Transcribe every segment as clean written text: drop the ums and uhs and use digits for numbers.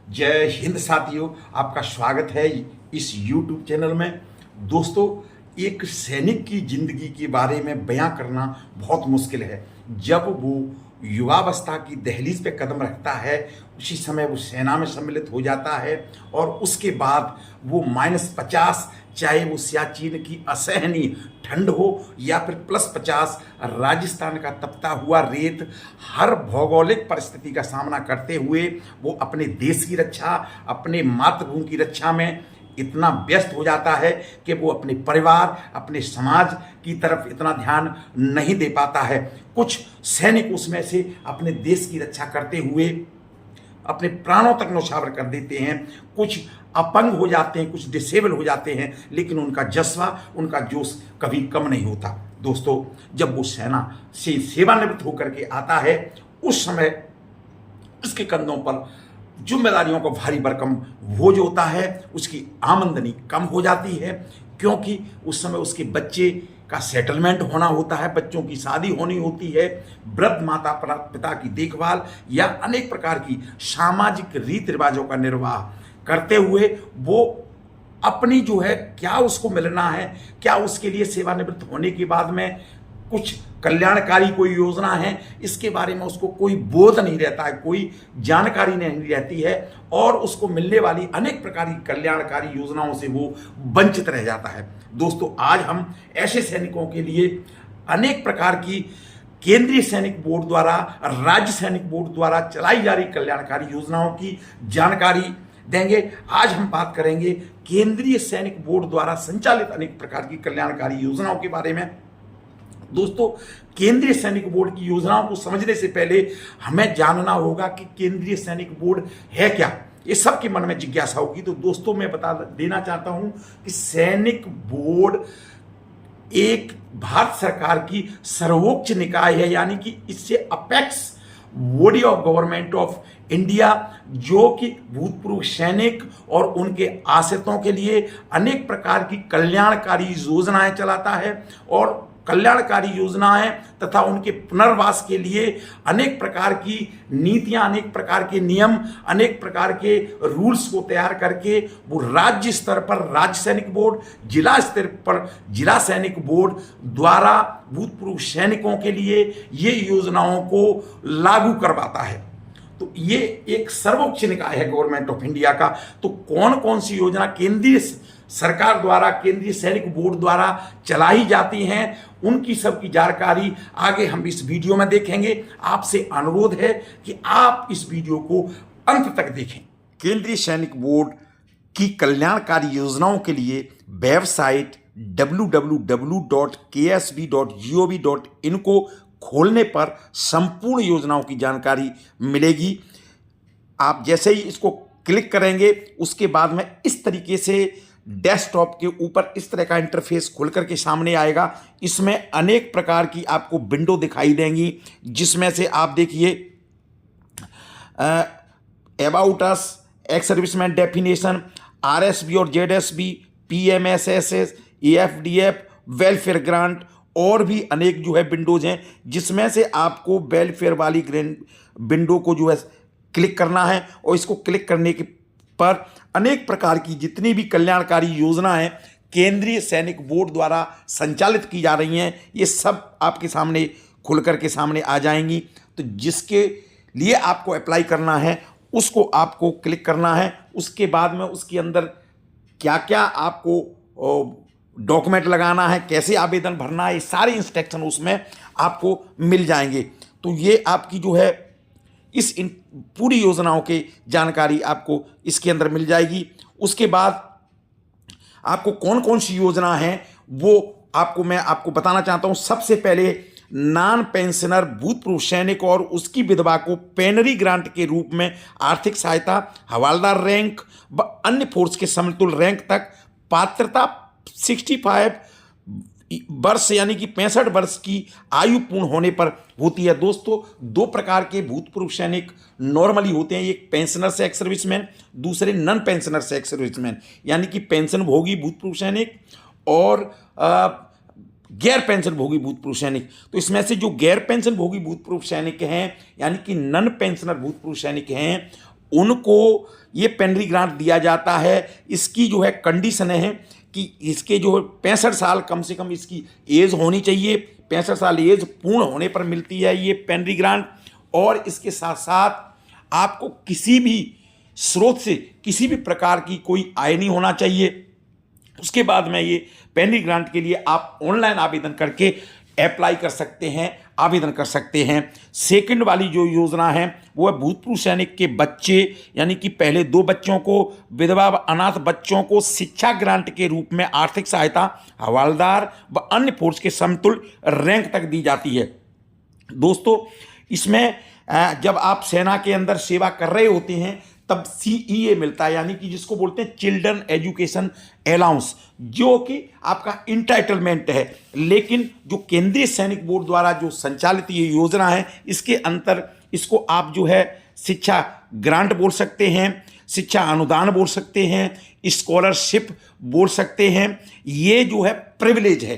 जय हिंद साथियों, आपका स्वागत है इस YouTube चैनल में। दोस्तों, एक सैनिक की जिंदगी के बारे में बयां करना बहुत मुश्किल है। जब वो युवावस्था की दहलीज पे कदम रखता है, उसी समय वो सेना में सम्मिलित हो जाता है और उसके बाद वो -50, चाहे वो सियाचिन की असहनीय ठंड हो या फिर +50 राजस्थान का तपता हुआ रेत, हर भौगोलिक परिस्थिति का सामना करते हुए वो अपने देश की रक्षा, अपने मातृभूमि की रक्षा में इतना व्यस्त हो जाता है कि वो अपने परिवार, अपने समाज की तरफ इतना ध्यान नहीं दे पाता है। कुछ सैनिक उसमें से अपने देश की रक्षा करते हुए अपने प्राणों तक न्यौछावर कर देते हैं। कुछ अपंग हो जाते हैं, कुछ डिसेबल हो जाते हैं, लेकिन उनका जज्बा, उनका जोश कभी कम नहीं होता। दोस्तों, जब वो सेना से सेवानिवृत्त होकर के आता है, उस समय उसके कंधों पर जिम्मेदारियों का भारी भरकम बोझ होता है। उसकी आमदनी कम हो जाती है, क्योंकि उस समय उसके बच्चे का सेटलमेंट होना होता है, बच्चों की शादी होनी होती है, वृद्ध माता पिता की देखभाल या अनेक प्रकार की सामाजिक रीति रिवाजों का निर्वाह करते हुए वो अपनी जो है क्या उसको मिलना है, क्या उसके लिए सेवानिवृत्त होने के बाद में कुछ कल्याणकारी कोई योजना है, इसके बारे में उसको कोई बोध नहीं रहता है, कोई जानकारी नहीं रहती है और उसको मिलने वाली अनेक प्रकार की कल्याणकारी योजनाओं से वो वंचित रह जाता है। दोस्तों, आज हम ऐसे सैनिकों के लिए अनेक प्रकार की केंद्रीय सैनिक बोर्ड द्वारा, राज्य सैनिक बोर्ड द्वारा चलाई जा रही कल्याणकारी योजनाओं की जानकारी देंगे। आज हम बात करेंगे केंद्रीय सैनिक बोर्ड द्वारा संचालित अनेक प्रकार की कल्याणकारी योजनाओं के बारे में। दोस्तों, केंद्रीय सैनिक बोर्ड की योजनाओं को समझने से पहले हमें जानना होगा कि केंद्रीय सैनिक बोर्ड है क्या। ये सबके मन में जिज्ञासा होगी। तो दोस्तों, मैं बता देना चाहता हूं कि सैनिक बोर्ड एक भारत सरकार की सर्वोच्च निकाय है, यानी कि इससे apex body of government of India, जो कि भूतपूर्व सैनिक और उनके आश्रितों के लिए अनेक प्रकार की कल्याणकारी योजनाएं चलाता है और कल्याणकारी योजनाएं तथा उनके पुनर्वास के लिए अनेक प्रकार की नीतियां, अनेक प्रकार के नियम, अनेक प्रकार के रूल्स को तैयार करके वो राज्य स्तर पर राज्य सैनिक बोर्ड, जिला स्तर पर जिला सैनिक बोर्ड द्वारा भूतपूर्व सैनिकों के लिए ये योजनाओं को लागू करवाता है। तो ये एक सर्वोच्च निकाय है गवर्नमेंट ऑफ इंडिया का। तो कौन कौन सी योजना केंद्रीय सरकार द्वारा, केंद्रीय सैनिक बोर्ड द्वारा चलाई जाती हैं, उनकी सबकी जानकारी आगे हम इस वीडियो में देखेंगे। आपसे अनुरोध है कि आप इस वीडियो को अंत तक देखें। केंद्रीय सैनिक बोर्ड की कल्याणकारी योजनाओं के लिए वेबसाइट www.ksb.gov.in को खोलने पर संपूर्ण योजनाओं की जानकारी मिलेगी। आप जैसे ही इसको क्लिक करेंगे, उसके बाद में इस तरीके से डेस्कटॉप के ऊपर इस तरह का इंटरफेस खुल करके सामने आएगा। इसमें अनेक प्रकार की आपको विंडो दिखाई देंगी, जिसमें से आप देखिए about us, ex serviceman definition, RSB और ZSB, PMSSS, AFDF, welfare grant और भी अनेक जो है विंडोज हैं, जिसमें से आपको वेलफेयर वाली विंडो को जो है क्लिक करना है और इसको क्लिक करने के पर अनेक प्रकार की जितनी भी कल्याणकारी योजनाएं केंद्रीय सैनिक बोर्ड द्वारा संचालित की जा रही हैं, ये सब आपके सामने खुल करके सामने आ जाएंगी। तो जिसके लिए आपको अप्लाई करना है उसको आपको क्लिक करना है। उसके बाद में उसके अंदर क्या क्या आपको डॉक्यूमेंट लगाना है, कैसे आवेदन भरना है, ये सारे इंस्ट्रक्शन उसमें आपको मिल जाएंगे। तो ये आपकी जो है इस पूरी योजनाओं की जानकारी आपको इसके अंदर मिल जाएगी। उसके बाद आपको कौन कौन सी योजना है वो मैं आपको बताना चाहता हूं। सबसे पहले नॉन पेंशनर भूतपूर्व सैनिक और उसकी विधवा को पेनरी ग्रांट के रूप में आर्थिक सहायता, हवालदार रैंक व अन्य फोर्स के समतुल्य रैंक तक पात्रता 65 वर्ष यानी कि 65 वर्ष की आयु पूर्ण होने पर होती है। दोस्तों, दो प्रकार के भूतपूर्व सैनिक नॉर्मली होते हैं, एक पेंशनर से एक्स सर्विसमैन, दूसरे नॉन पेंशनर से एक्स सर्विसमैन, यानी कि पेंशन भोगी भूतपूर्व सैनिक और गैर पेंशन भोगी भूतपूर्व सैनिक। तो इसमें से जो गैर पेंशन भोगी भूतपूर्व सैनिक हैं, यानी कि नॉन पेंशनर भूतपूर्व सैनिक हैं, उनको ये पेनरी ग्रांट दिया जाता है। इसकी जो है कंडीशन है कि इसके जो 65 साल कम से कम इसकी एज होनी चाहिए। 65 साल एज पूर्ण होने पर मिलती है ये पेनरी ग्रांट। और इसके साथ साथ आपको किसी भी स्रोत से किसी भी प्रकार की कोई आय नहीं होना चाहिए। उसके बाद में ये पेनरी ग्रांट के लिए आप ऑनलाइन आवेदन करके अप्लाई कर सकते हैं, आवेदन कर सकते हैं। सेकंड वाली जो योजना है वो है भूतपूर्व सैनिक के बच्चे, यानी कि पहले 2 बच्चों को, विधवा व अनाथ बच्चों को शिक्षा ग्रांट के रूप में आर्थिक सहायता हवलदार व अन्य फोर्स के समतुल्य रैंक तक दी जाती है। दोस्तों, इसमें जब आप सेना के अंदर सेवा कर रहे होते हैं तब CEA मिलता है, यानी कि जिसको बोलते हैं चिल्ड्रन एजुकेशन अलाउंस, जो कि आपका इंटाइटलमेंट है। लेकिन जो केंद्रीय सैनिक बोर्ड द्वारा जो संचालित ये योजना है, इसके अंतर इसको आप जो है शिक्षा ग्रांट बोल सकते हैं, शिक्षा अनुदान बोल सकते हैं, स्कॉलरशिप बोल सकते हैं। ये जो है प्रिविलेज है।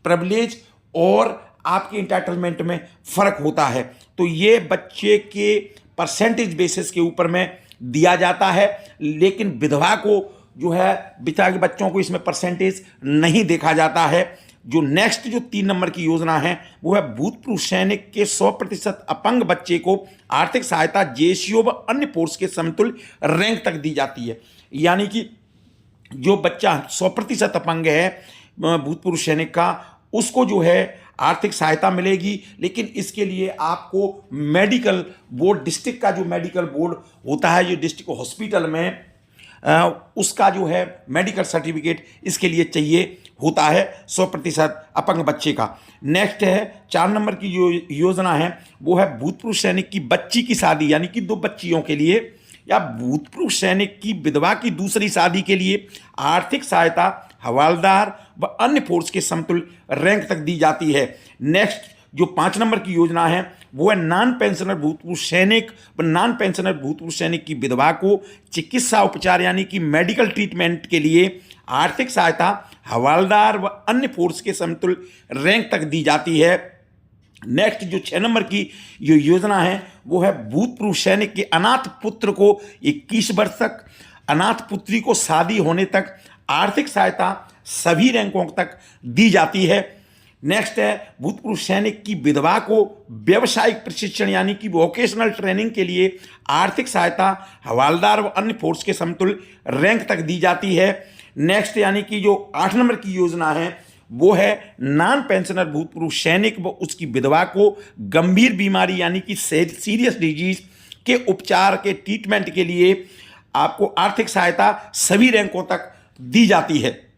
प्रिविलेज और आपके इंटाइटलमेंट में फ़र्क होता है। तो ये बच्चे के परसेंटेज बेसिस के ऊपर में दिया जाता है, लेकिन विधवा को जो है विधवा के बच्चों को इसमें परसेंटेज नहीं देखा जाता है। जो नेक्स्ट जो 3 नंबर की योजना है वो है भूतपूर्व सैनिक के 100% अपंग बच्चे को आर्थिक सहायता JCO व अन्य फोर्स के समतुल्य रैंक तक दी जाती है। यानी कि जो बच्चा 100% अपंग है भूतपूर्व सैनिक का, उसको जो है आर्थिक सहायता मिलेगी। लेकिन इसके लिए आपको मेडिकल बोर्ड, डिस्ट्रिक्ट का जो मेडिकल बोर्ड होता है, जो डिस्ट्रिक्ट हॉस्पिटल में उसका जो है मेडिकल सर्टिफिकेट इसके लिए चाहिए होता है 100% अपंग बच्चे का। नेक्स्ट है 4 नंबर की जो योजना है वो है भूतपूर्व सैनिक की बच्ची की शादी, यानी कि 2 बच्चियों के लिए, या भूतपूर्व सैनिक की विधवा की दूसरी शादी के लिए आर्थिक सहायता हवलदार व अन्य फोर्स के समतुल्य रैंक तक दी जाती है। नेक्स्ट जो 5 नंबर की योजना है वो है नॉन पेंशनर भूतपूर्व सैनिक व नॉन पेंशनर भूतपूर्व सैनिक की विधवा को चिकित्सा उपचार, यानी कि मेडिकल ट्रीटमेंट के लिए आर्थिक सहायता हवलदार व अन्य फोर्स के समतुल्य रैंक तक दी जाती है। नेक्स्ट जो 6 नंबर की जो योजना है वो है भूतपूर्व सैनिक के अनाथ पुत्र को 21 वर्ष तक, अनाथ पुत्री को शादी होने तक आर्थिक सहायता सभी रैंकों तक दी जाती है। नेक्स्ट है भूतपूर्व सैनिक की विधवा को व्यावसायिक प्रशिक्षण, यानी कि वोकेशनल ट्रेनिंग के लिए आर्थिक सहायता हवलदार व अन्य फोर्स के समतुल्य रैंक तक दी जाती है। नेक्स्ट यानी कि जो 8 नंबर की योजना है वो है नॉन पेंशनर भूतपूर्व सैनिक व उसकी विधवा को गंभीर बीमारी, यानी कि सीरियस डिजीज के उपचार के ट्रीटमेंट के लिए आपको आर्थिक सहायता सभी रैंकों तक दी जाती है।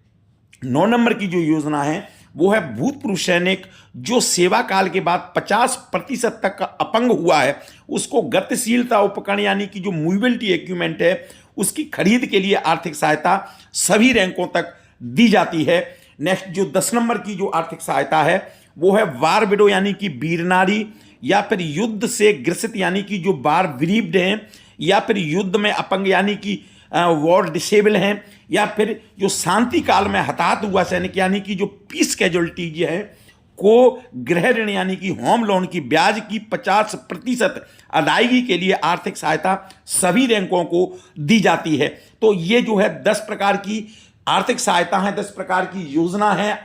9 नंबर की जो योजना है वो है भूतपूर्व सैनिक जो सेवा काल के बाद 50% तक का अपंग हुआ है, उसको गतिशीलता उपकरण, यानी कि जो मूवेबिलिटी इक्विपमेंट है, उसकी खरीद के लिए आर्थिक सहायता सभी रैंकों तक दी जाती है। नेक्स्ट जो 10 नंबर की जो आर्थिक सहायता है वो है वार विडो, यानी कि वीर नारी, या फिर युद्ध से ग्रसित, यानी कि जो वार विरीव्ड हैं, या फिर युद्ध में अपंग, यानी कि वॉर डिसेबल हैं, या फिर जो शांति काल में हताहत हुआ सैनिक, यानी कि जो पीस कैजुअलिटीज है, को गृह ऋण, यानी कि होम लोन की ब्याज की 50% अदायगी के लिए आर्थिक सहायता सभी रैंकों को दी जाती है। तो ये जो है 10 प्रकार की आर्थिक सहायता है, 10 प्रकार की योजना है,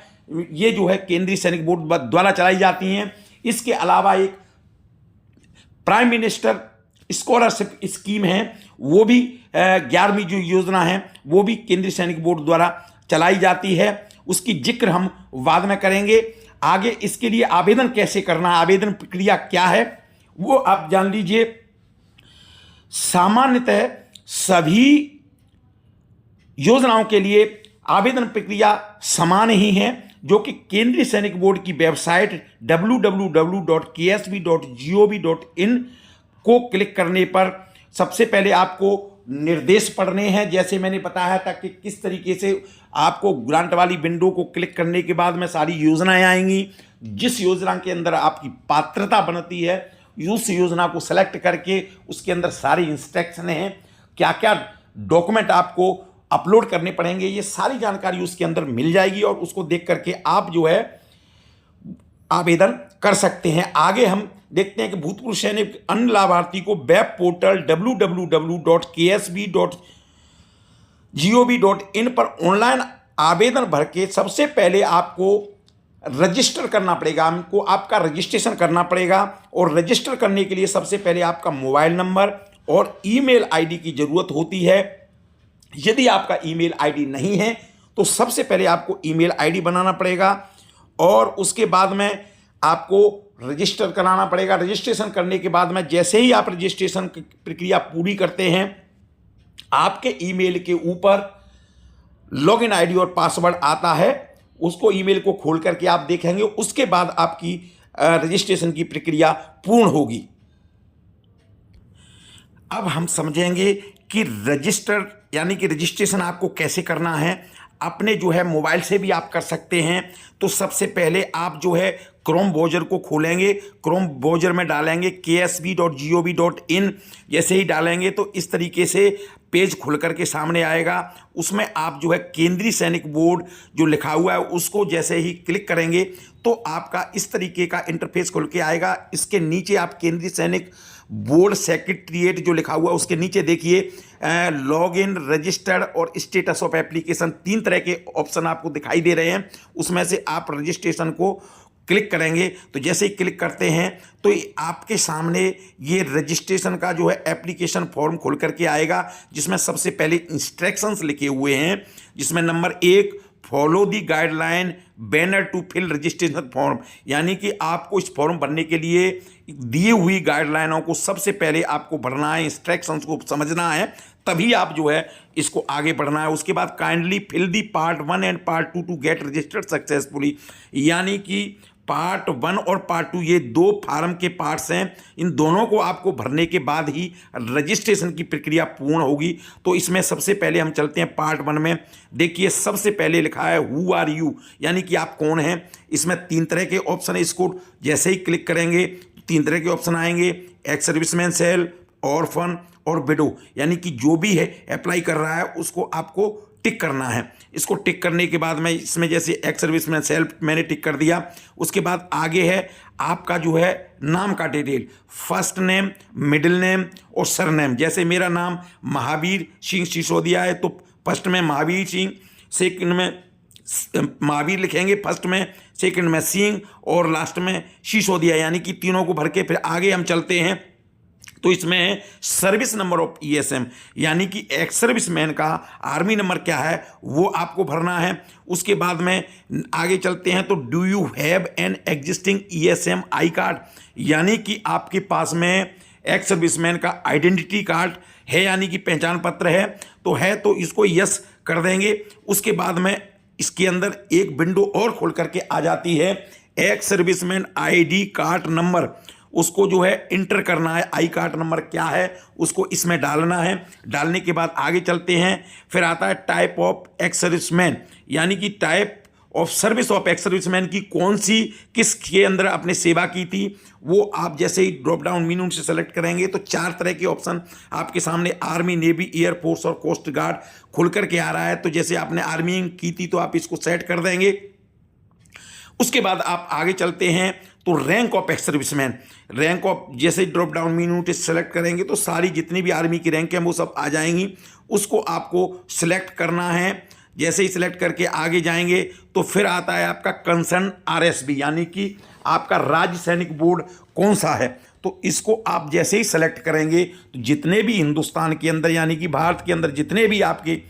ये जो है केंद्रीय सैनिक बोर्ड द्वारा चलाई जाती हैं। इसके अलावा एक प्राइम मिनिस्टर स्कॉलरशिप स्कीम है, वो भी 11वीं जो योजना है वो भी केंद्रीय सैनिक बोर्ड द्वारा चलाई जाती है। उसकी जिक्र हम बाद में करेंगे। आगे इसके लिए आवेदन कैसे करना है, आवेदन प्रक्रिया क्या है, वो आप जान लीजिए। सामान्यतः सभी योजनाओं के लिए आवेदन प्रक्रिया समान ही है, जो कि केंद्रीय सैनिक बोर्ड की वेबसाइट www.ksb.gov.in को क्लिक करने पर सबसे पहले आपको निर्देश पढ़ने हैं। जैसे मैंने बताया था कि किस तरीके से आपको ग्रांट वाली विंडो को क्लिक करने के बाद में सारी योजनाएं आएंगी। जिस योजना के अंदर आपकी पात्रता बनती है, उस योजना को सेलेक्ट करके उसके अंदर सारी इंस्ट्रक्शन हैं, क्या क्या डॉक्यूमेंट आपको अपलोड करने पड़ेंगे, ये सारी जानकारी उसके अंदर मिल जाएगी और उसको देख करके आप जो है आवेदन कर सकते हैं। आगे हम देखते हैं कि भूतपूर्व सैनिक अन्य लाभार्थी को वेब पोर्टल www.ksb.gov.in पर ऑनलाइन आवेदन भर के सबसे पहले आपको रजिस्टर करना पड़ेगा, आपको आपका रजिस्ट्रेशन करना पड़ेगा। और रजिस्टर करने के लिए सबसे पहले आपका मोबाइल नंबर और ईमेल आईडी की ज़रूरत होती है। यदि आपका ईमेल आईडी नहीं है तो सबसे पहले आपको ईमेल आईडी बनाना पड़ेगा और उसके बाद में आपको रजिस्टर कराना पड़ेगा। रजिस्ट्रेशन करने के बाद में जैसे ही आप रजिस्ट्रेशन की प्रक्रिया पूरी करते हैं, आपके ईमेल के ऊपर लॉगिन आईडी और पासवर्ड आता है। उसको ईमेल को खोल करके आप देखेंगे, उसके बाद आपकी रजिस्ट्रेशन की प्रक्रिया पूर्ण होगी। अब हम समझेंगे कि रजिस्टर यानी कि रजिस्ट्रेशन आपको कैसे करना है। अपने जो है मोबाइल से भी आप कर सकते हैं। तो सबसे पहले आप जो है क्रोम ब्राउज़र को खोलेंगे, क्रोम ब्राउज़र में डालेंगे ksb.gov.in। जैसे ही डालेंगे तो इस तरीके से पेज खुल करके सामने आएगा। उसमें आप जो है केंद्रीय सैनिक बोर्ड जो लिखा हुआ है उसको जैसे ही क्लिक करेंगे तो आपका इस तरीके का इंटरफेस खुल के आएगा। इसके नीचे आप केंद्रीय सैनिक बोर्ड सेक्रेटरीट जो लिखा हुआ है उसके नीचे देखिए लॉग इन, रजिस्टर्ड और स्टेटस ऑफ एप्लीकेशन, 3 तरह के ऑप्शन आपको दिखाई दे रहे हैं। उसमें से आप रजिस्ट्रेशन को क्लिक करेंगे तो जैसे ही क्लिक करते हैं तो आपके सामने ये रजिस्ट्रेशन का जो है एप्लीकेशन फॉर्म खुल करके आएगा, जिसमें सबसे पहले इंस्ट्रक्शंस लिखे हुए हैं, जिसमें number 1 follow the guideline banner to fill registration form, यानी कि आपको इस फॉर्म भरने के लिए दिए हुई गाइडलाइनों को सबसे पहले आपको भरना है, इंस्ट्रक्शंस को समझना है, तभी आप जो है इसको आगे बढ़ना है। उसके बाद kindly fill the part 1 and part 2 to get registered successfully, यानी कि पार्ट 1 और पार्ट 2 ये 2 फार्म के पार्ट्स हैं। इन दोनों को आपको भरने के बाद ही रजिस्ट्रेशन की प्रक्रिया पूर्ण होगी। तो इसमें सबसे पहले हम चलते हैं पार्ट 1 में। देखिए सबसे पहले लिखा है हु आर यू, यानी कि आप कौन हैं। इसमें 3 तरह के ऑप्शन है। इसको जैसे ही क्लिक करेंगे 3 तरह के ऑप्शन आएंगे, एक्स सर्विसमैन, सेल, ऑर्फन और विडो, यानी कि जो भी है अप्लाई कर रहा है उसको आपको टिक करना है। इसको टिक करने के बाद में इसमें जैसे एक्स सर्विसमैन सेल्फ मैंने टिक कर दिया। उसके बाद आगे है आपका जो है नाम का detail, first name, middle name और सरनेम। जैसे मेरा नाम महावीर सिंह सिसोदिया है तो फर्स्ट में महावीर सिंह, सेकंड में महावीर लिखेंगे फर्स्ट में, सेकंड में सिंह और लास्ट में सिसोदिया, यानी कि तीनों को भर के फिर आगे हम चलते हैं। तो इसमें है सर्विस नंबर ऑफ ईएसएम, यानी कि एक्स सर्विसमैन का आर्मी नंबर क्या है वो आपको भरना है। उसके बाद में आगे चलते हैं तो do you have an existing ESM I card, यानी कि आपके पास में एक्स सर्विसमैन का आइडेंटिटी कार्ड है, यानी कि पहचान पत्र है तो इसको यस कर देंगे। उसके बाद में इसके अंदर एक विंडो और खोल करके आ जाती है, ex serviceman ID card number, उसको जो है इंटर करना है। आई कार्ड नंबर क्या है उसको इसमें डालना है। डालने के बाद आगे चलते हैं, फिर आता है टाइप ऑफ एक्स सर्विसमैन, यानी कि type of service of ex serviceman की कौन सी किसके अंदर आपने सेवा की थी वो आप जैसे ही ड्रॉप डाउन मेनू से सेलेक्ट करेंगे तो 4 तरह के ऑप्शन आपके सामने आर्मी, नेवी, एयरफोर्स और कोस्ट गार्ड खुल करके आ रहा है। तो जैसे आपने आर्मी की थी तो आप इसको सेट कर देंगे। उसके बाद आप आगे चलते हैं तो rank of ex serviceman, rank of जैसे ड्रॉप डाउन मेनू से सेलेक्ट करेंगे तो सारी जितनी भी आर्मी की रैंक हैं वो सब आ जाएंगी। उसको आपको सिलेक्ट करना है। जैसे ही सिलेक्ट करके आगे जाएंगे तो फिर आता है आपका कंसर्न आरएसबी, यानी कि आपका राज्य सैनिक बोर्ड कौन सा है। तो इसको आप जैसे ही सेलेक्ट करेंगे तो जितने भी हिंदुस्तान के अंदर यानी कि भारत के अंदर जितने भी आपके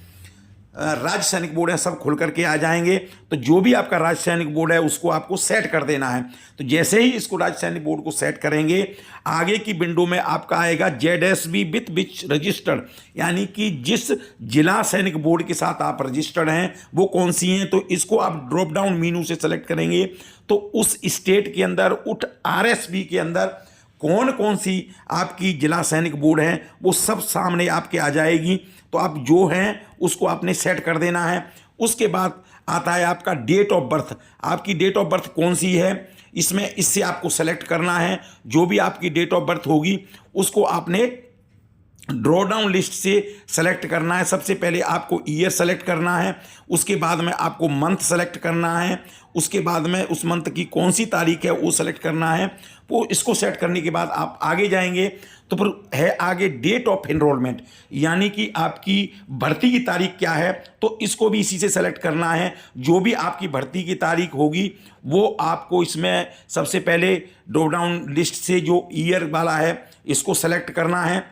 राज्य सैनिक बोर्ड है सब खुल करके आ जाएंगे। तो जो भी आपका राज्य सैनिक बोर्ड है उसको आपको सेट कर देना है। तो जैसे ही इसको राज्य सैनिक बोर्ड को सेट करेंगे आगे की विंडो में आपका आएगा जेडएसबी विथ विच रजिस्टर्ड, यानी कि जिस जिला सैनिक बोर्ड के साथ आप रजिस्टर्ड हैं वो कौन सी हैं। तो इसको आप ड्रॉप डाउन मेनू से सेलेक्ट करेंगे तो उस स्टेट के अंदर उठ आरएसबी के अंदर कौन कौन सी आपकी जिला सैनिक बोर्ड हैं वो सब सामने आपके आ जाएगी। तो आप जो हैं उसको आपने सेट कर देना है। उसके बाद आता है आपका डेट ऑफ बर्थ, आपकी डेट ऑफ बर्थ कौन सी है इसमें इससे आपको सेलेक्ट करना है। जो भी आपकी डेट ऑफ बर्थ होगी उसको आपने ड्रॉ डाउन लिस्ट से सेलेक्ट करना है। सबसे पहले आपको ईयर सेलेक्ट करना है, उसके बाद में आपको मंथ सेलेक्ट करना है, उसके बाद में उस मंथ की कौन सी तारीख है वो सेलेक्ट करना है। वो इसको सेट करने के बाद आप आगे जाएंगे तो फिर है आगे डेट ऑफ एनरोलमेंट, यानी कि आपकी भर्ती की तारीख क्या है, तो इसको भी इसी से सेलेक्ट करना है। जो भी आपकी भर्ती की तारीख होगी वो आपको इसमें सबसे पहले ड्रॉप डाउन लिस्ट से जो ईयर वाला है इसको सेलेक्ट करना है।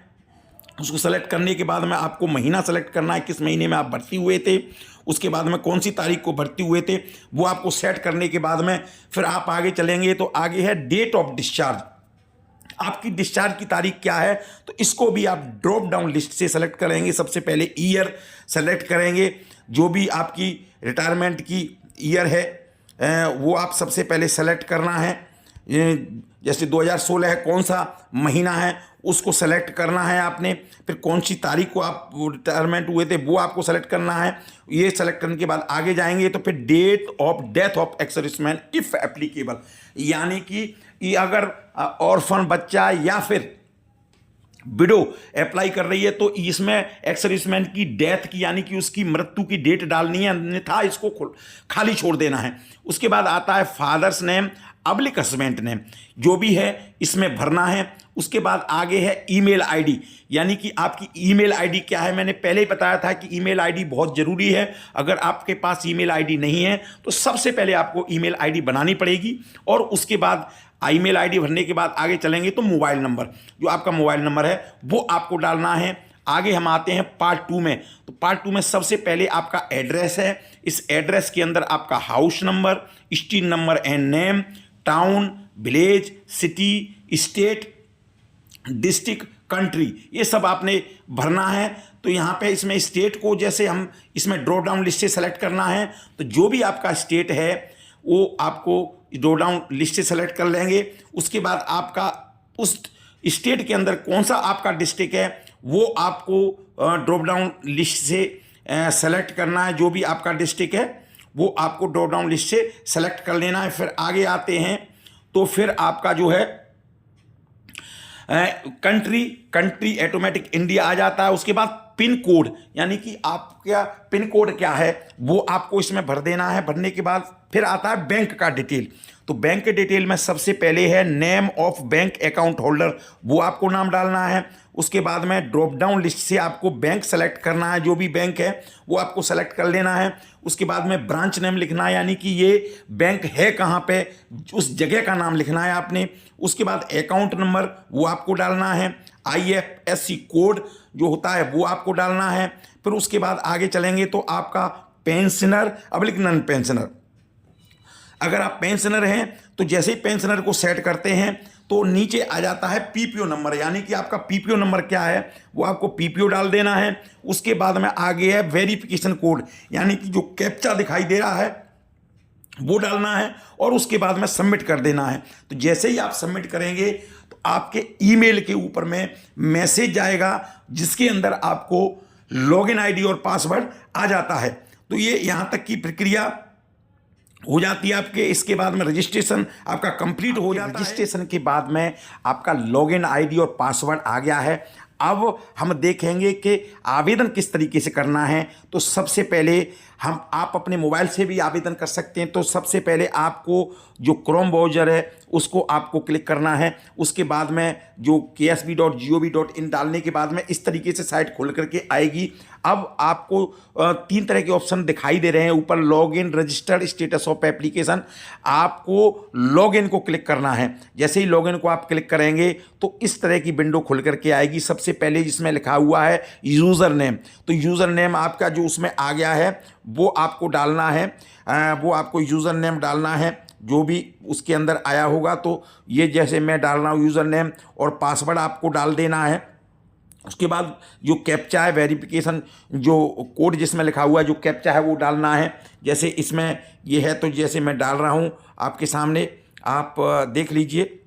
उसको सेलेक्ट करने के बाद में आपको महीना सेलेक्ट करना है, किस महीने में आप भर्ती हुए थे, उसके बाद में कौन सी तारीख को भर्ती हुए थे, वो आपको सेट करने के बाद में फिर आप आगे चलेंगे तो आगे है डेट ऑफ डिस्चार्ज। आपकी डिस्चार्ज की तारीख क्या है, तो इसको भी आप ड्रॉप डाउन लिस्ट से सेलेक्ट करेंगे। सबसे पहले ईयर सेलेक्ट करेंगे, जो भी आपकी रिटायरमेंट की ईयर है वो आप सबसे पहले सेलेक्ट करना है। जैसे 2016 है, कौन सा महीना है उसको सेलेक्ट करना है आपने। फिर कौन सी तारीख को आप रिटायरमेंट हुए थे वो आपको सेलेक्ट करना है। ये सेलेक्ट करने के बाद आगे जाएंगे तो फिर date of death of ex serviceman if applicable, यानी कि ये अगर ऑर्फन बच्चा या फिर विडो अप्लाई कर रही है तो इसमें एक्स सर्विसमैन की डेथ की यानी कि उसकी मृत्यु की डेट डालनी है, अन्यथा इसको खाली छोड़ देना है। उसके बाद आता है father's name oblique husband name, जो भी है इसमें भरना है। उसके बाद आगे है ईमेल आईडी, यानी कि आपकी ईमेल आईडी क्या है। मैंने पहले ही बताया था कि ईमेल आईडी बहुत ज़रूरी है। अगर आपके पास ईमेल आईडी नहीं है तो सबसे पहले आपको ईमेल आईडी बनानी पड़ेगी, और उसके बाद ईमेल आईडी भरने के बाद आगे चलेंगे तो मोबाइल नंबर, जो आपका मोबाइल नंबर है वो आपको डालना है। आगे हम आते हैं पार्ट 2 में। तो पार्ट 2 में सबसे पहले आपका एड्रेस है। इस एड्रेस के अंदर आपका house number, street number and name, town, village, city, state, district, country, ये सब आपने भरना है। तो यहाँ पे इसमें स्टेट को जैसे हम इसमें ड्रॉप डाउन लिस्ट से सेलेक्ट करना है, तो जो भी आपका स्टेट है वो आपको ड्रॉप डाउन लिस्ट से सेलेक्ट कर लेंगे। उसके बाद आपका उस स्टेट के अंदर कौन सा आपका डिस्ट्रिक्ट है वो आपको ड्रॉप डाउन लिस्ट से सेलेक्ट करना है। जो भी आपका डिस्ट्रिक्ट है वो आपको ड्रॉप डाउन लिस्ट से सेलेक्ट कर लेना है। फिर आगे आते हैं तो फिर आपका जो है कंट्री ऑटोमेटिक इंडिया आ जाता है। उसके बाद पिन कोड, यानी कि आपका पिन कोड क्या है वो आपको इसमें भर देना है। भरने के बाद फिर आता है बैंक का डिटेल। तो बैंक के डिटेल में सबसे पहले है name of bank account holder, वो आपको नाम डालना है। उसके बाद में ड्रॉप डाउन लिस्ट से आपको बैंक सेलेक्ट करना है, जो भी बैंक है वो आपको सेलेक्ट कर लेना है। उसके बाद में ब्रांच नेम लिखना है, यानी कि ये बैंक है कहाँ पे, उस जगह का नाम लिखना है आपने। उसके बाद अकाउंट नंबर वो आपको डालना है। IFSC कोड जो होता है वो आपको डालना है। फिर उसके बाद आगे चलेंगे तो आपका पेंशनर अब्लिक नॉन पेंशनर, अगर आप पेंशनर हैं तो जैसे ही पेंशनर को सेट करते हैं तो नीचे आ जाता है PPO नंबर, यानी कि आपका PPO नंबर क्या है वो आपको PPO डाल देना है। उसके बाद में आगे है वेरिफिकेशन कोड, यानी कि जो कैप्चा दिखाई दे रहा है वो डालना है, और उसके बाद में सबमिट कर देना है। तो जैसे ही आप सबमिट करेंगे तो आपके ईमेल के ऊपर में मैसेज जाएगा जिसके अंदर आपको लॉगिन आईडी और पासवर्ड आ जाता है। तो ये यहाँ तक की प्रक्रिया हो जाती है आपके। इसके बाद में रजिस्ट्रेशन आपका कंप्लीट हो जाता है। रजिस्ट्रेशन के बाद में आपका लॉगिन आईडी और पासवर्ड आ गया है। अब हम देखेंगे कि आवेदन किस तरीके से करना है। तो सबसे पहले आप अपने मोबाइल से भी आवेदन कर सकते हैं। तो सबसे पहले आपको जो क्रोम ब्राउज़र है उसको आपको क्लिक करना है। उसके बाद में जो ksb.gov.in डालने के बाद में इस तरीके से साइट खोल करके आएगी। अब आपको 3 तरह के ऑप्शन दिखाई दे रहे हैं ऊपर, login, registered, status of application. आपको लॉगिन को क्लिक करना है। जैसे ही लॉगिन को आप क्लिक करेंगे तो इस तरह की विंडो खुल करके आएगी। सबसे पहले जिसमें लिखा हुआ है यूज़र नेम, तो यूज़र नेम आपका जो उसमें आ गया है वो आपको डालना है। वो आपको यूज़र नेम डालना है जो भी उसके अंदर आया होगा। तो ये जैसे मैं डाल रहा हूँ यूज़र नेम, और पासवर्ड आपको डाल देना है। उसके बाद जो कैप्चा है वेरिफिकेशन जो कोड जिसमें लिखा हुआ है जो कैप्चा है वो डालना है। जैसे इसमें ये है तो जैसे मैं डाल रहा हूँ आपके सामने, आप देख लीजिए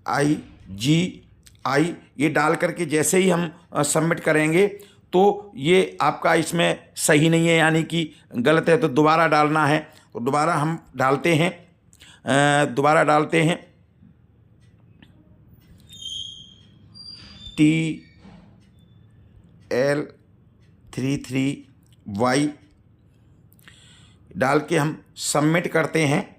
IGI, ये डाल करके जैसे ही हम सबमिट करेंगे तो ये आपका इसमें सही नहीं है, यानी कि गलत है, तो दोबारा डालना है। तो दोबारा हम डालते हैं, TL33Y डाल के हम सबमिट करते हैं।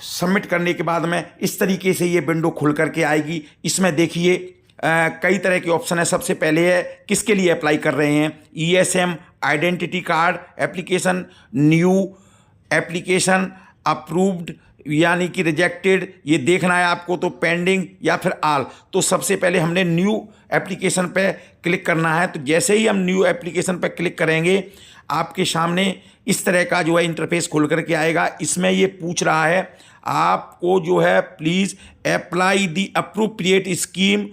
सबमिट करने के बाद में इस तरीके से ये विंडो खुल करके आएगी। इसमें देखिए कई तरह के ऑप्शन है। सबसे पहले है किसके लिए अप्लाई कर रहे हैं, ESM, identity card application, new application, approved यानी कि रिजेक्टेड, ये देखना है आपको, तो पेंडिंग या फिर ऑल। तो सबसे पहले हमने न्यू एप्लीकेशन पे क्लिक करना है। तो जैसे ही हम न्यू एप्लीकेशन पे क्लिक करेंगे आपके सामने इस तरह का जो है इंटरफेस खुल करके आएगा। इसमें ये पूछ रहा है आपको जो है please apply the appropriate scheme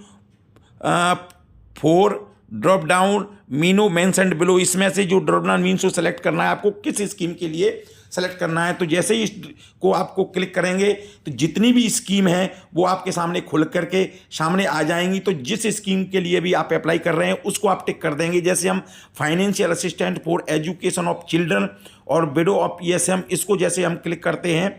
for drop down menu mentioned below. इसमें से जो ड्रॉप डाउन मीन्स को सेलेक्ट करना है आपको, किस स्कीम के लिए सेलेक्ट करना है। तो जैसे ही इसको आपको क्लिक करेंगे तो जितनी भी स्कीम है वो आपके सामने खुल करके सामने आ जाएंगी। तो जिस स्कीम के लिए भी आप अप्लाई कर रहे हैं उसको आप टिक कर देंगे। जैसे हम financial assistant for education of children और विडो ऑफ ESM, इसको जैसे हम क्लिक करते हैं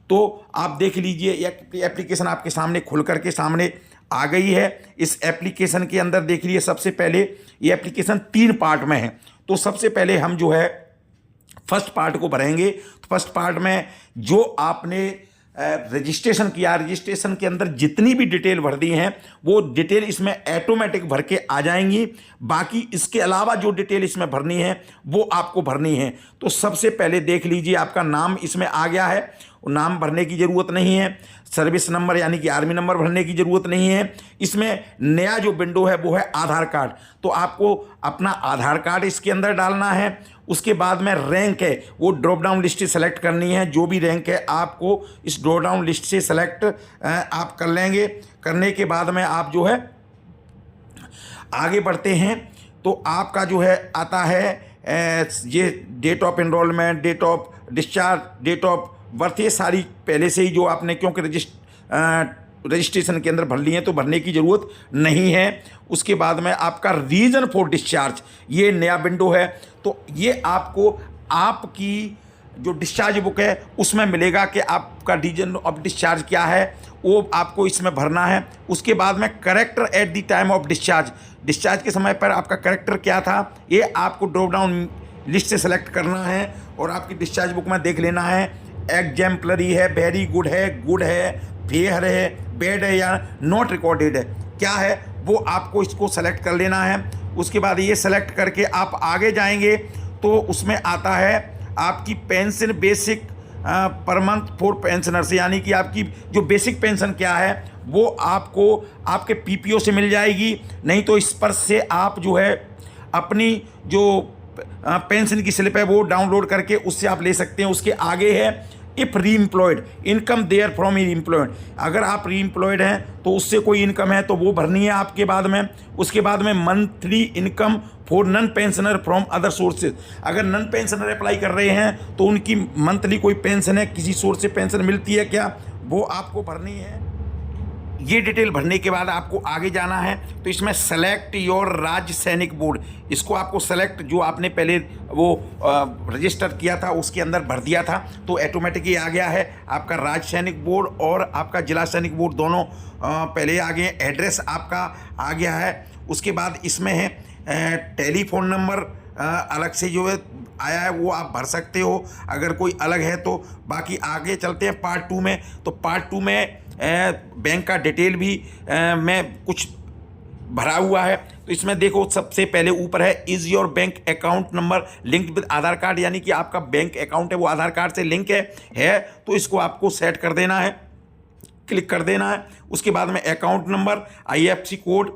तो आप देख लीजिए एप्लीकेशन आपके सामने खुल करके सामने आ गई है। इस एप्लीकेशन के अंदर देख लीजिए सबसे पहले ये एप्लीकेशन 3 पार्ट में है। तो सबसे पहले हम जो है फर्स्ट पार्ट को भरेंगे। तो फर्स्ट पार्ट में जो आपने रजिस्ट्रेशन किया, रजिस्ट्रेशन के अंदर जितनी भी डिटेल भर दी हैं वो डिटेल इसमें ऑटोमेटिक भर के आ जाएंगी। बाकी इसके अलावा जो डिटेल इसमें भरनी है वो आपको भरनी है। तो सबसे पहले देख लीजिए आपका नाम इसमें आ गया है, नाम भरने की ज़रूरत नहीं है। सर्विस नंबर यानी कि आर्मी नंबर भरने की ज़रूरत नहीं है। इसमें नया जो विंडो है वो है आधार कार्ड। तो आपको अपना आधार कार्ड इसके अंदर डालना है। उसके बाद में रैंक है वो ड्रॉप डाउन लिस्ट से सेलेक्ट करनी है। जो भी रैंक है आपको इस ड्रॉप डाउन लिस्ट से सेलेक्ट आप कर लेंगे। करने के बाद में आप जो है आगे बढ़ते हैं तो आपका जो है आता है ये date of enrolment, date of discharge, date of birth, ये सारी पहले से ही जो आपने क्योंकि रजिस्ट्रेशन के अंदर भर लिए हैं तो भरने की ज़रूरत नहीं है। उसके बाद में आपका रीज़न फॉर डिस्चार्ज, ये नया विंडो है। तो ये आपको आपकी जो डिस्चार्ज बुक है उसमें मिलेगा कि आपका रीजन ऑफ डिस्चार्ज क्या है, वो आपको इसमें भरना है। उसके बाद में character at the time of discharge, discharge के समय पर आपका करेक्टर क्या था ये आपको ड्रॉप डाउन लिस्ट से सेलेक्ट करना है और आपकी डिस्चार्ज बुक में देख लेना है। एग्जाम्पलरी है, वेरी गुड है, फेयर है, बैड है या नॉट रिकॉर्डेड है, क्या है वो आपको इसको सेलेक्ट कर लेना है। उसके बाद ये सेलेक्ट करके आप आगे जाएंगे तो उसमें आता है आपकी pension basic per month for pensioners, यानी कि आपकी जो बेसिक पेंशन क्या है वो आपको आपके PPO से मिल जाएगी। नहीं तो इस पर से आप जो है अपनी जो पेंशन की स्लिप है वो डाउनलोड करके उससे आप ले सकते हैं। उसके आगे है इफ़ री एम्प्लॉयड इनकम देयर फ्रॉम री एम्प्लॉयड, अगर आप री एम्प्लॉयड हैं तो उससे कोई इनकम है तो वो भरनी है आपके बाद में। उसके बाद में monthly income for non pensioner from other sources, अगर नन पेंशनर अप्लाई कर रहे हैं तो उनकी मंथली कोई पेंशन है, किसी सोर्स से पेंशन मिलती है क्या, वो आपको भरनी है। ये डिटेल भरने के बाद आपको आगे जाना है। तो इसमें सेलेक्ट योर राज्य सैनिक बोर्ड, इसको आपको सेलेक्ट जो आपने पहले वो रजिस्टर किया था उसके अंदर भर दिया था तो ऑटोमेटिक ही आ गया है। आपका राज्य सैनिक बोर्ड और आपका जिला सैनिक बोर्ड दोनों पहले आ गए। एड्रेस आपका आ गया है। उसके बाद इसमें है टेलीफोन नंबर अलग से जो है आया है वो आप भर सकते हो अगर कोई अलग है तो। बाकी आगे चलते हैं पार्ट 2 में। तो पार्ट 2 में बैंक का डिटेल भी में कुछ भरा हुआ है। तो इसमें देखो सबसे पहले ऊपर है is your bank account number linked with Aadhaar card, यानी कि आपका बैंक अकाउंट है वो आधार कार्ड से लिंक है तो इसको आपको सेट कर देना है, क्लिक कर देना है। उसके बाद में अकाउंट नंबर, IFSC कोड।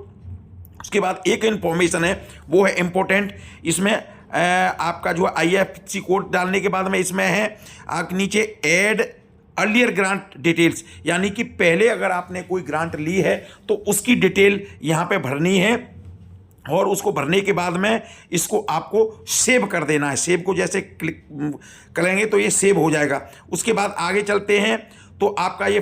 उसके बाद एक इन्फॉर्मेशन है वो है इम्पोर्टेंट, इसमें आपका जो IFSC कोड डालने के बाद में इसमें है आप नीचे ऐड अर्लियर ग्रांट डिटेल्स, यानी कि पहले अगर आपने कोई ग्रांट ली है तो उसकी डिटेल यहाँ पे भरनी है और उसको भरने के बाद में इसको आपको सेव कर देना है। सेव को जैसे क्लिक करेंगे तो ये सेव हो जाएगा। उसके बाद आगे चलते हैं तो आपका ये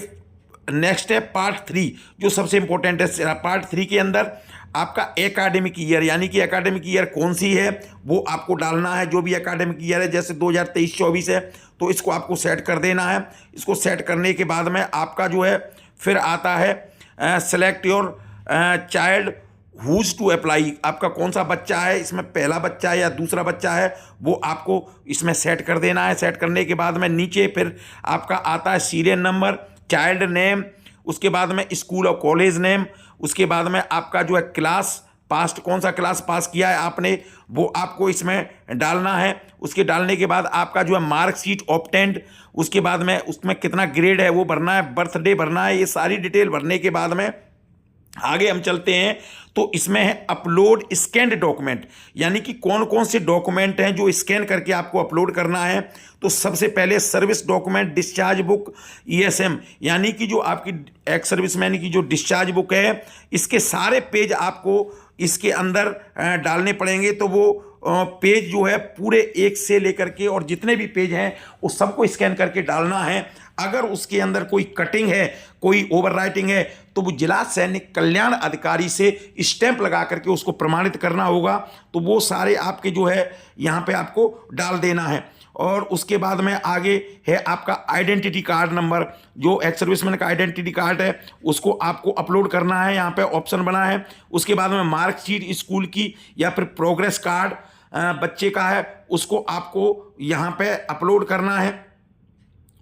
नेक्स्ट है पार्ट 3 जो सबसे इम्पोर्टेंट है। पार्ट 3 के अंदर आपका एकेडमिक ईयर, यानी कि एकेडमिक ईयर कौन सी है वो आपको डालना है। जो भी एकेडमिक ईयर है जैसे 2023-24 है तो इसको आपको सेट कर देना है। इसको सेट करने के बाद में आपका जो है फिर आता है select your child who's to apply, आपका कौन सा बच्चा है, इसमें पहला बच्चा है या दूसरा बच्चा है, वो आपको इसमें सेट कर देना है। सेट करने के बाद में नीचे फिर आपका आता है सीरियल नंबर, चाइल्ड नेम, उसके बाद में स्कूल और कॉलेज नेम, उसके बाद में आपका जो है क्लास पास्ट, कौन सा क्लास पास किया है आपने, वो आपको इसमें डालना है। उसके डालने के बाद आपका जो है मार्कशीट ऑब्टेंड, उसके बाद में उसमें कितना ग्रेड है वो भरना है, बर्थडे भरना है। ये सारी डिटेल भरने के बाद में आगे हम चलते हैं तो इसमें है अपलोड स्कैन्ड डॉक्यूमेंट, यानी कि कौन कौन से डॉक्यूमेंट हैं जो स्कैन करके आपको अपलोड करना है। तो सबसे पहले service document, discharge book, ESM, यानी कि जो आपकी एक्स सर्विसमैन की जो डिस्चार्ज बुक है, इसके सारे पेज आपको इसके अंदर डालने पड़ेंगे। तो वो पेज जो है पूरे एक से लेकर के और जितने भी पेज हैं उस सबको स्कैन करके डालना है। अगर उसके अंदर कोई कटिंग है, कोई ओवरराइटिंग है, तो वो जिला सैनिक कल्याण अधिकारी से स्टैंप लगा करके उसको प्रमाणित करना होगा। तो वो सारे आपके जो है यहाँ पे आपको डाल देना है। और उसके बाद में आगे है आपका आइडेंटिटी कार्ड नंबर, जो एक्स सर्विसमैन का आइडेंटिटी कार्ड है उसको आपको अपलोड करना है, यहाँ पे ऑप्शन बना है। उसके बाद में मार्कशीट स्कूल की या फिर प्रोग्रेस कार्ड बच्चे का है, उसको आपको यहाँ पे अपलोड करना है,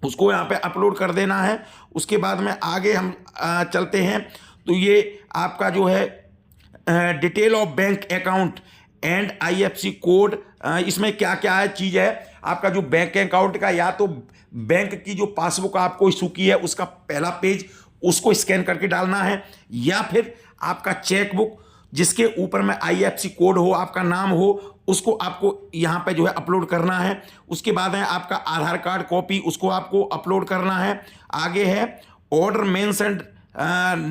उसको यहाँ पे अपलोड कर देना है। उसके बाद में आगे हम चलते हैं तो ये आपका जो है detail of bank account and IFSC code, इसमें क्या क्या है चीज़ है। आपका जो बैंक अकाउंट का या तो बैंक की जो पासबुक आपको इशू की है उसका पहला पेज उसको स्कैन करके डालना है, या फिर आपका चेक बुक जिसके ऊपर में आईएफएससी कोड हो, आपका नाम हो, उसको आपको यहाँ पे जो है अपलोड करना है। उसके बाद है आपका आधार कार्ड कॉपी, उसको आपको अपलोड करना है। आगे है order mentioned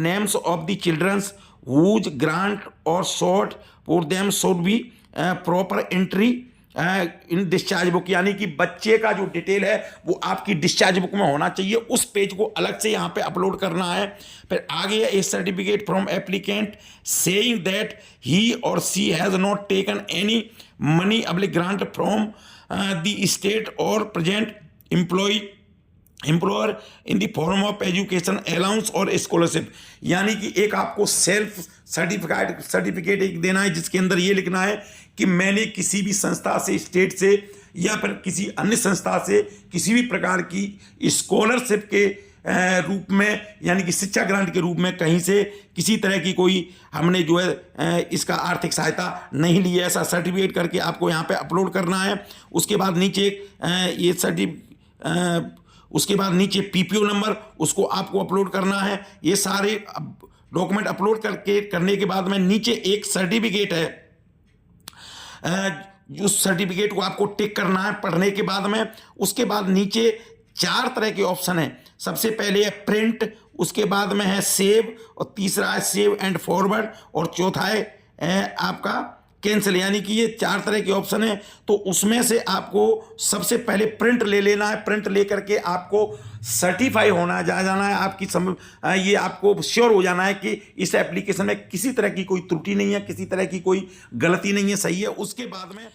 names of the childrens whose grant or short for them should be proper entry in discharge book, यानी कि बच्चे का जो डिटेल है वो आपकी डिस्चार्ज बुक में होना चाहिए, उस पेज को अलग से यहाँ पे अपलोड करना है। फिर आगे है a certificate from applicant saying that he or she has not taken any money able grant from the state or present employer in the form of education allowance or scholarship, यानी कि एक आपको self certificate एक देना है जिसके अंदर ये लिखना है कि मैंने किसी भी संस्था से, स्टेट से या फिर किसी अन्य संस्था से किसी भी प्रकार की स्कॉलरशिप के रूप में, यानी कि शिक्षा ग्रांट के रूप में कहीं से किसी तरह की कोई हमने जो है इसका आर्थिक सहायता नहीं ली है, ऐसा सर्टिफिकेट करके आपको यहाँ पे अपलोड करना है। उसके बाद नीचे उसके बाद नीचे पीपीओ नंबर, उसको आपको अपलोड करना है। ये सारे डॉक्यूमेंट अपलोड करने के बाद में नीचे एक सर्टिफिकेट है, उस सर्टिफिकेट को आपको टिक करना है पढ़ने के बाद में। उसके बाद नीचे 4 तरह के ऑप्शन हैं। सबसे पहले है प्रिंट, उसके बाद में है सेव, और तीसरा है सेव एंड फॉरवर्ड, और चौथा है आपका कैंसिल, यानी कि ये 4 तरह के ऑप्शन है। तो उसमें से आपको सबसे पहले प्रिंट ले लेना है। प्रिंट ले करके आपको सर्टिफाई होना जाना है, आपकी ये आपको श्योर हो जाना है कि इस एप्लीकेशन में किसी तरह की कोई त्रुटि नहीं है, किसी तरह की कोई गलती नहीं है, सही है। उसके बाद में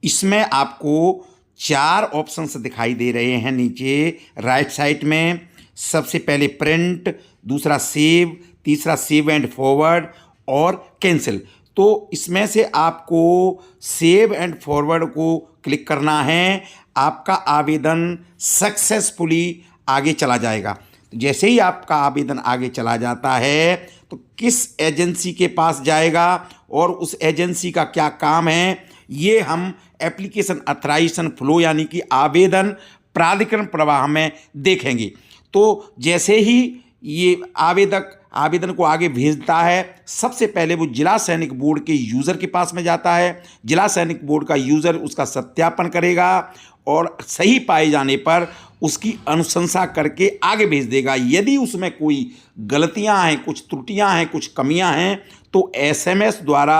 इसमें आपको 4 ऑप्शंस दिखाई दे रहे हैं नीचे राइट साइड में। सबसे पहले प्रिंट, दूसरा सेव, तीसरा सेव एंड फॉरवर्ड और कैंसिल। तो इसमें से आपको सेव एंड फॉरवर्ड को क्लिक करना है, आपका आवेदन सक्सेसफुली आगे चला जाएगा। जैसे ही आपका आवेदन आगे चला जाता है तो किस एजेंसी के पास जाएगा और उस एजेंसी का क्या काम है, ये हम एप्लीकेशन अथराइजेशन फ्लो यानी कि आवेदन प्राधिकरण प्रवाह में देखेंगे। तो जैसे ही ये आवेदन को आगे भेजता है, सबसे पहले वो जिला सैनिक बोर्ड के यूज़र के पास में जाता है। जिला सैनिक बोर्ड का यूज़र उसका सत्यापन करेगा और सही पाए जाने पर उसकी अनुशंसा करके आगे भेज देगा। यदि उसमें कोई गलतियां हैं, कुछ त्रुटियां हैं, कुछ कमियां हैं, तो एसएमएस द्वारा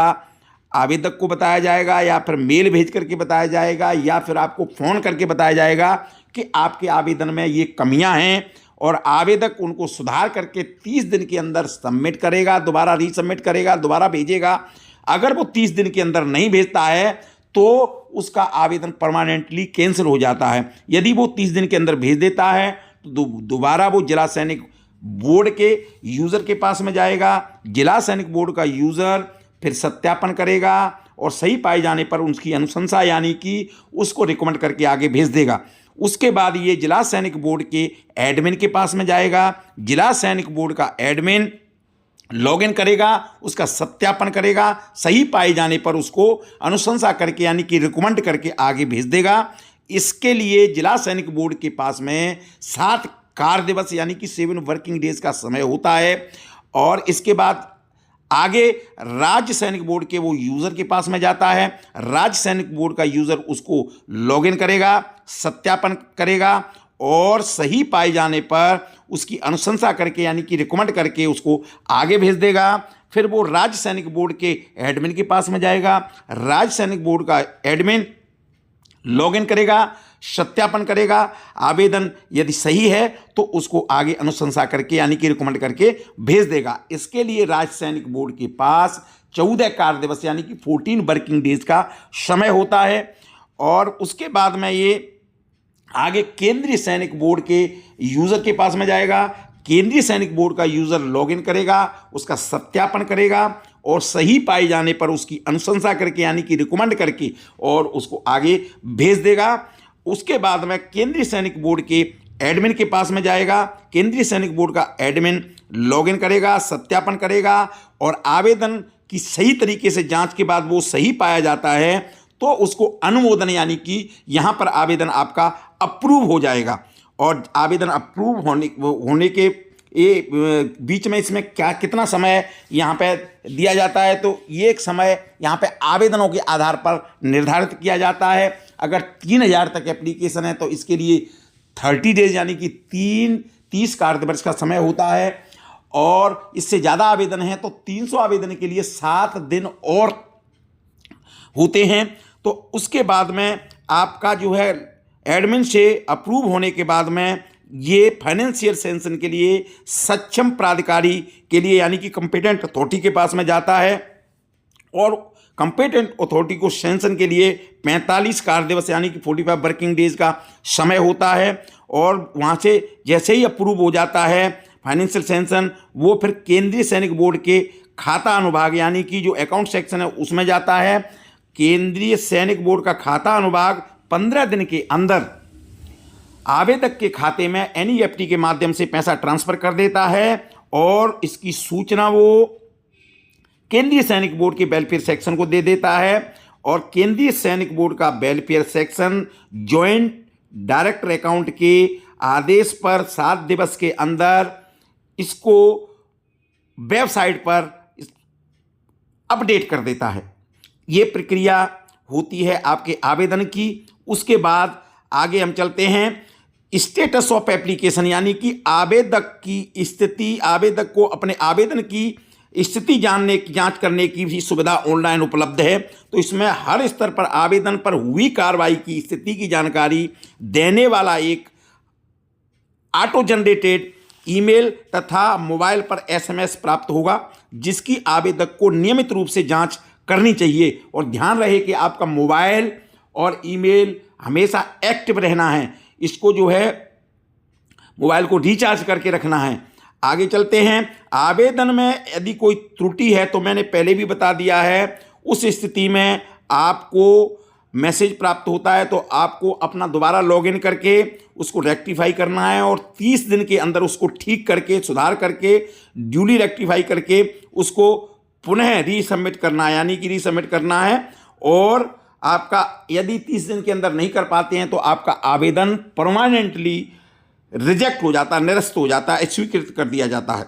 आवेदक को बताया जाएगा, या फिर मेल भेज करके बताया जाएगा, या फिर आपको फ़ोन करके बताया जाएगा कि आपके आवेदन में ये कमियां हैं, और आवेदक उनको सुधार करके 30 दिन के अंदर सबमिट करेगा, दोबारा रीसबमिट करेगा, दोबारा भेजेगा। अगर वो 30 दिन के अंदर नहीं भेजता है तो उसका आवेदन परमानेंटली कैंसिल हो जाता है। यदि वो 30 दिन के अंदर भेज देता है तो दोबारा वो जिला सैनिक बोर्ड के यूज़र के पास में जाएगा। जिला सैनिक बोर्ड का यूज़र फिर सत्यापन करेगा और सही पाए जाने पर उसकी अनुशंसा यानी कि उसको रिकमेंड करके आगे भेज देगा। उसके बाद ये जिला सैनिक बोर्ड के एडमिन के पास में जाएगा। जिला सैनिक बोर्ड का एडमिन लॉगिन करेगा, उसका सत्यापन करेगा, सही पाए जाने पर उसको अनुशंसा करके यानी कि रिकमेंड करके आगे भेज देगा। इसके लिए जिला सैनिक बोर्ड के पास में 7 कार्य दिवस यानी कि 7 वर्किंग डेज का समय होता है। और इसके बाद आगे राज्य सैनिक बोर्ड के वो यूज़र के पास में जाता है। राज्य सैनिक बोर्ड का यूज़र उसको लॉगिन करेगा, सत्यापन करेगा और सही पाए जाने पर उसकी अनुशंसा करके यानी कि रिकमेंड करके उसको आगे भेज देगा। फिर वो राज्य सैनिक बोर्ड के एडमिन के पास में जाएगा। राज्य सैनिक बोर्ड का एडमिन लॉगिन करेगा, सत्यापन करेगा, आवेदन यदि सही है तो उसको आगे अनुशंसा करके यानी कि रिकमेंड करके भेज देगा। इसके लिए राज्य सैनिक बोर्ड के पास 14 कार्य दिवस यानी कि 14 वर्किंग डेज का समय होता है। और उसके बाद में ये आगे केंद्रीय सैनिक बोर्ड के यूज़र के पास में जाएगा। केंद्रीय सैनिक बोर्ड का यूज़र लॉगिन करेगा, उसका सत्यापन करेगा और सही पाए जाने पर उसकी अनुशंसा करके यानी कि रिकमेंड करके और उसको आगे भेज देगा। उसके बाद में केंद्रीय सैनिक बोर्ड के एडमिन के पास में जाएगा। केंद्रीय सैनिक बोर्ड का एडमिन लॉगिन करेगा, सत्यापन करेगा और आवेदन की सही तरीके से जांच के बाद वो सही पाया जाता है तो उसको अनुमोदन यानी कि यहाँ पर आवेदन आपका अप्रूव हो जाएगा। और आवेदन अप्रूव होने के बीच में इसमें क्या कितना समय यहाँ पे दिया जाता है, तो ये एक समय यहाँ पे आवेदनों के आधार पर निर्धारित किया जाता है। अगर 3000 तक एप्लीकेशन है तो इसके लिए 30 डेज यानी कि 30 कार्य दिवस का समय होता है। और इससे ज़्यादा आवेदन है तो 300 आवेदन के लिए 7 दिन और होते हैं। तो उसके बाद में आपका जो है एडमिन से अप्रूव होने के बाद में ये फाइनेंशियल सैंक्शन के लिए सक्षम प्राधिकारी के लिए यानी कि कंपिटेंट अथॉरिटी के पास में जाता है। और कंपिटेंट अथॉरिटी को सैंक्शन के लिए 45 कार्य दिवस यानी कि 45 वर्किंग डेज का समय होता है। और वहाँ से जैसे ही अप्रूव हो जाता है फाइनेंशियल सैंक्शन, वो फिर केंद्रीय सैनिक बोर्ड के खाता अनुभाग यानी कि जो अकाउंट सेक्शन है उसमें जाता है। केंद्रीय सैनिक बोर्ड का खाता अनुभाग 15 दिन के अंदर आवेदक के खाते में NEFT के माध्यम से पैसा ट्रांसफर कर देता है और इसकी सूचना वो केंद्रीय सैनिक बोर्ड के वेलफेयर सेक्शन को दे देता है। और केंद्रीय सैनिक बोर्ड का welfare section joint director account के आदेश पर 7 दिवस के अंदर इसको वेबसाइट पर अपडेट कर देता है। ये प्रक्रिया होती है आपके आवेदन की। उसके बाद आगे हम चलते हैं स्टेटस ऑफ एप्लीकेशन यानी कि आवेदक की स्थिति, आवेदक को अपने आवेदन की स्थिति जांच करने की भी सुविधा ऑनलाइन उपलब्ध है। तो इसमें हर स्तर पर आवेदन पर हुई कार्रवाई की स्थिति की जानकारी देने वाला एक ऑटो जनरेटेड ईमेल तथा मोबाइल पर SMS प्राप्त होगा जिसकी आवेदक को नियमित रूप से जांच करनी चाहिए। और ध्यान रहे कि आपका मोबाइल और ईमेल हमेशा एक्टिव रहना है। इसको जो है मोबाइल को रिचार्ज करके रखना है। आगे चलते हैं। आवेदन में यदि कोई त्रुटि है तो मैंने पहले भी बता दिया है, उस स्थिति में आपको मैसेज प्राप्त होता है तो आपको अपना दोबारा लॉगिन करके उसको रेक्टिफाई करना है और 30 दिन के अंदर उसको ठीक करके सुधार करके ड्यूली रेक्टिफाई करके उसको पुनः रीसबमिट करना है यानी कि रीसबमिट करना है। और आपका यदि 30 दिन के अंदर नहीं कर पाते हैं तो आपका आवेदन परमानेंटली रिजेक्ट हो जाता है, निरस्त हो जाता है, स्वीकृत कर दिया जाता है।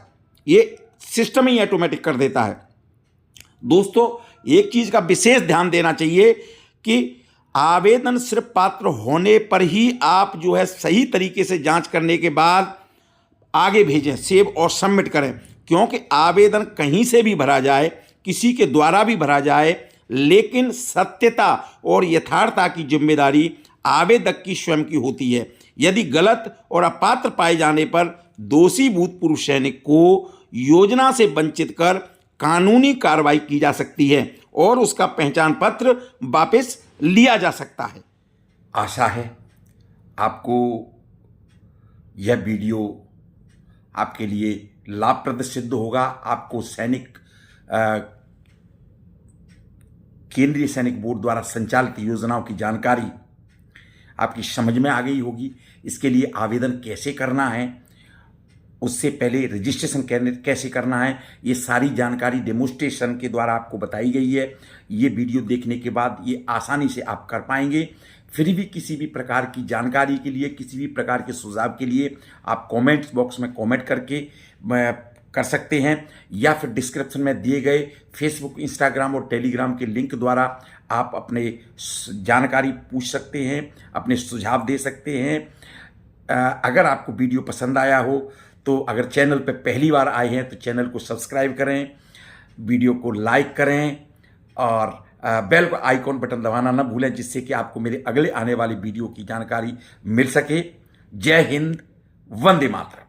ये सिस्टम ही ऑटोमेटिक कर देता है। दोस्तों, एक चीज़ का विशेष ध्यान देना चाहिए कि आवेदन सिर्फ पात्र होने पर ही आप जो है सही तरीके से जांच करने के बाद आगे भेजें, सेव और सबमिट करें। क्योंकि आवेदन कहीं से भी भरा जाए, किसी के द्वारा भी भरा जाए, लेकिन सत्यता और यथार्थता की जिम्मेदारी आवेदक की स्वयं की होती है। यदि गलत और अपात्र पाए जाने पर दोषी भूतपूर्व सैनिक को योजना से वंचित कर कानूनी कार्रवाई की जा सकती है और उसका पहचान पत्र वापस लिया जा सकता है। आशा है आपको यह वीडियो आपके लिए लाभप्रद सिद्ध होगा। आपको केंद्रीय सैनिक बोर्ड द्वारा संचालित योजनाओं की जानकारी आपकी समझ में आ गई होगी। इसके लिए आवेदन कैसे करना है, उससे पहले रजिस्ट्रेशन कैसे करना है, ये सारी जानकारी डेमोन्स्ट्रेशन के द्वारा आपको बताई गई है। ये वीडियो देखने के बाद ये आसानी से आप कर पाएंगे। फिर भी किसी भी प्रकार की जानकारी के लिए, किसी भी प्रकार के सुझाव के लिए आप कमेंट्स बॉक्स में कमेंट करके कर सकते हैं, या फिर डिस्क्रिप्शन में दिए गए फेसबुक, इंस्टाग्राम और टेलीग्राम के लिंक द्वारा आप अपने जानकारी पूछ सकते हैं, अपने सुझाव दे सकते हैं। अगर आपको वीडियो पसंद आया हो तो अगर चैनल पर पहली बार आए हैं तो चैनल को सब्सक्राइब करें, वीडियो को लाइक करें और बेल आइकॉन बटन दबाना न भूलें, जिससे कि आपको मेरे अगले आने वाली वीडियो की जानकारी मिल सके। जय हिंद, वंदे मातरम।